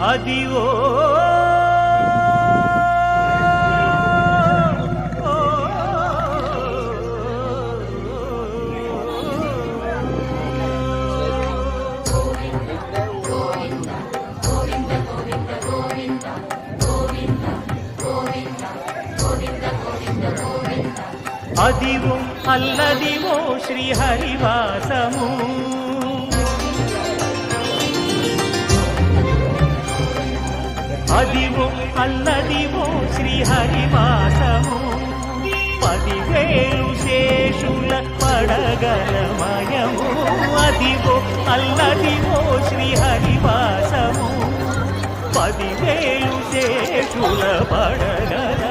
అదివో అదివో అల్లదివో శ్రీహరివాసము అదివో అల్లదివో శ్రీహరివాసము 10,000 శేషుల పడగలమయము అదివో అల్లదివో శ్రీహరివాసము 10,000 శేషుల పడగల